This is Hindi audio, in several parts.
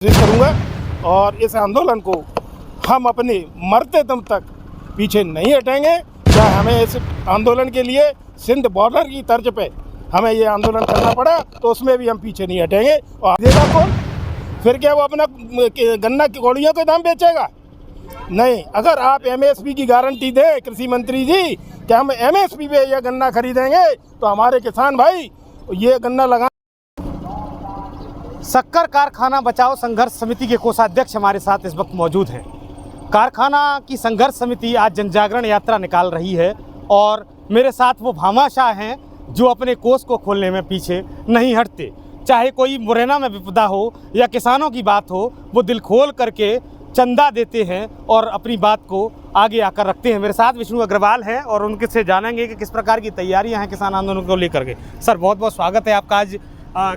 करूँगा और इस आंदोलन को हम अपने मरते दम तक पीछे नहीं हटेंगे। चाहे हमें इस आंदोलन के लिए सिंध बॉर्डर की तर्ज पे हमें ये आंदोलन करना पड़ा तो उसमें भी हम पीछे नहीं हटेंगे। और देगा कौन? फिर क्या वो अपना गन्ना की कौड़ियों के दाम बेचेगा? नहीं। अगर आप एमएसपी की गारंटी दें कृषि मंत्री जी कि हम एमएसपी पे यह गन्ना खरीदेंगे तो हमारे किसान भाई ये गन्ना लगा। शक्कर कारखाना बचाओ संघर्ष समिति के कोषाध्यक्ष हमारे साथ इस वक्त मौजूद हैं। कारखाना की संघर्ष समिति आज जनजागरण यात्रा निकाल रही है और मेरे साथ वो भामाशाह हैं जो अपने कोष को खोलने में पीछे नहीं हटते। चाहे कोई मुरैना में विपदा हो या किसानों की बात हो, वो दिल खोल करके चंदा देते हैं और अपनी बात को आगे आकर रखते हैं। मेरे साथ विष्णु अग्रवाल हैं और उनके से जानेंगे कि किस प्रकार की तैयारियां हैं किसान आंदोलन को लेकर के। सर, बहुत बहुत स्वागत है आपका। आज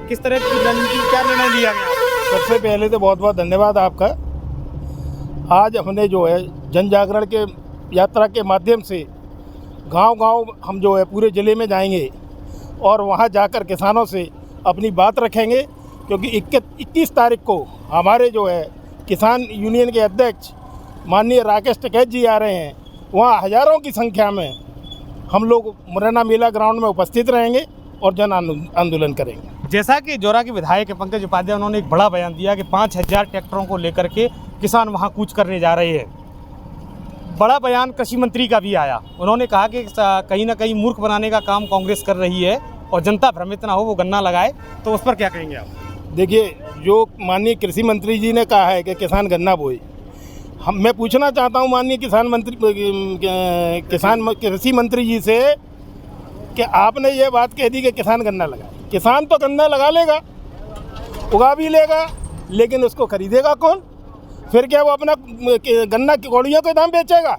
किस तरह की रणनीति, क्या निर्णय लिया गया? सबसे पहले तो बहुत बहुत धन्यवाद आपका। आज हमने जो है जन जागरण के यात्रा के माध्यम से गांव-गांव हम जो है पूरे ज़िले में जाएंगे और वहां जाकर किसानों से अपनी बात रखेंगे, क्योंकि 21 तारीख को हमारे जो है किसान यूनियन के अध्यक्ष माननीय राकेश टिकैत जी आ रहे हैं। वहाँ हज़ारों की संख्या में हम लोग मुरैना मेला ग्राउंड में उपस्थित रहेंगे और जन आंदोलन करेंगे। जैसा कि जौरा के विधायक पंकज उपाध्याय, उन्होंने एक बड़ा बयान दिया कि 5000 ट्रैक्टरों को लेकर के किसान वहां कूच करने जा रहे हैं। बड़ा बयान कृषि मंत्री का भी आया। उन्होंने कहा कि कहीं ना कहीं मूर्ख बनाने का काम कांग्रेस कर रही है और जनता भ्रमित ना हो, वो गन्ना लगाए। तो उस पर क्या कहेंगे आप? देखिए, जो माननीय कृषि मंत्री जी ने कहा है कि किसान गन्ना बोए, मैं पूछना चाहता हूँ माननीय कृषि मंत्री जी से कि आपने ये बात कह दी कि किसान गन्ना लगाए। किसान तो गन्ना लगा लेगा, उगा भी लेगा, लेकिन उसको खरीदेगा कौन? फिर क्या वो अपना गन्ना की कौड़ियों के दाम बेचेगा?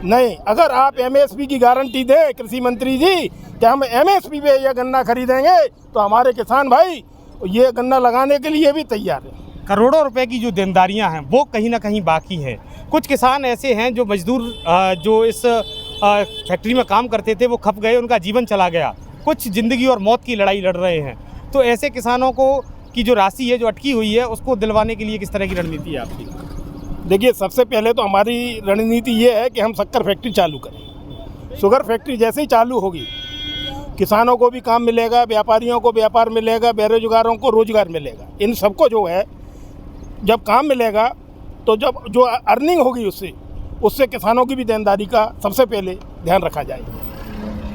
नहीं। अगर आप एमएसपी की गारंटी दें कृषि मंत्री जी कि हम एमएसपी पे यह गन्ना खरीदेंगे तो हमारे किसान भाई ये गन्ना लगाने के लिए भी तैयार है। करोड़ों रुपए की जो देनदारियां हैं वो कहीं ना कहीं बाकी हैं। कुछ किसान ऐसे हैं जो मजदूर जो इस फैक्ट्री में काम करते थे वो खप गए, उनका जीवन चला गया। कुछ ज़िंदगी और मौत की लड़ाई लड़ रहे हैं। तो ऐसे किसानों को की जो राशि है जो अटकी हुई है उसको दिलवाने के लिए किस तरह की रणनीति है आपकी? देखिए, सबसे पहले तो हमारी रणनीति ये है कि हम शक्कर फैक्ट्री चालू करें। शुगर फैक्ट्री जैसे ही चालू होगी किसानों को भी काम मिलेगा, व्यापारियों को व्यापार मिलेगा, बेरोजगारों को रोजगार मिलेगा। इन सबको जो है जब काम मिलेगा तो जब जो अर्निंग होगी उससे किसानों की भी देनदारी का सबसे पहले ध्यान रखा जाएगा।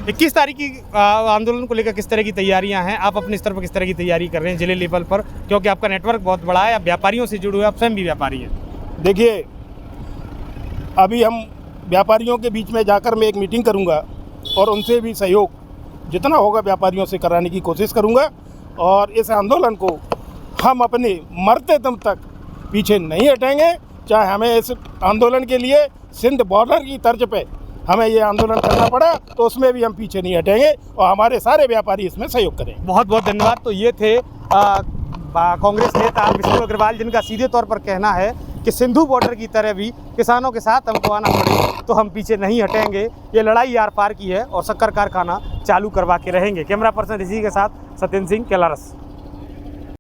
21 तारीख की आंदोलन को लेकर किस तरह की तैयारियां हैं? आप अपने स्तर पर किस तरह की तैयारी कर रहे हैं जिले लेवल पर, क्योंकि आपका नेटवर्क बहुत बड़ा है, आप व्यापारियों से जुड़े हुए, आप स्वयं भी व्यापारी हैं? देखिए, अभी हम व्यापारियों के बीच में जाकर मैं एक मीटिंग करूंगा और उनसे भी सहयोग जितना होगा व्यापारियों से कराने की कोशिश करूंगा और इस आंदोलन को हम अपने मरते दम तक पीछे नहीं हटेंगे। चाहे हमें इस आंदोलन के लिए सिंध बॉर्डर की तर्ज पे हमें ये आंदोलन करना पड़ा तो उसमें भी हम पीछे नहीं हटेंगे और हमारे सारे व्यापारी इसमें सहयोग करेंगे। बहुत बहुत धन्यवाद। तो ये थे कांग्रेस नेता विष्णु अग्रवाल, जिनका सीधे तौर पर कहना है कि सिंधु बॉर्डर की तरह भी किसानों के साथ हमको आना पड़े तो हम पीछे नहीं हटेंगे। ये लड़ाई आर पार की है और शक्कर कारखाना चालू करवा के रहेंगे। कैमरा पर्सन ऋषि के साथ सत्येंद्र सिंह, केलारस।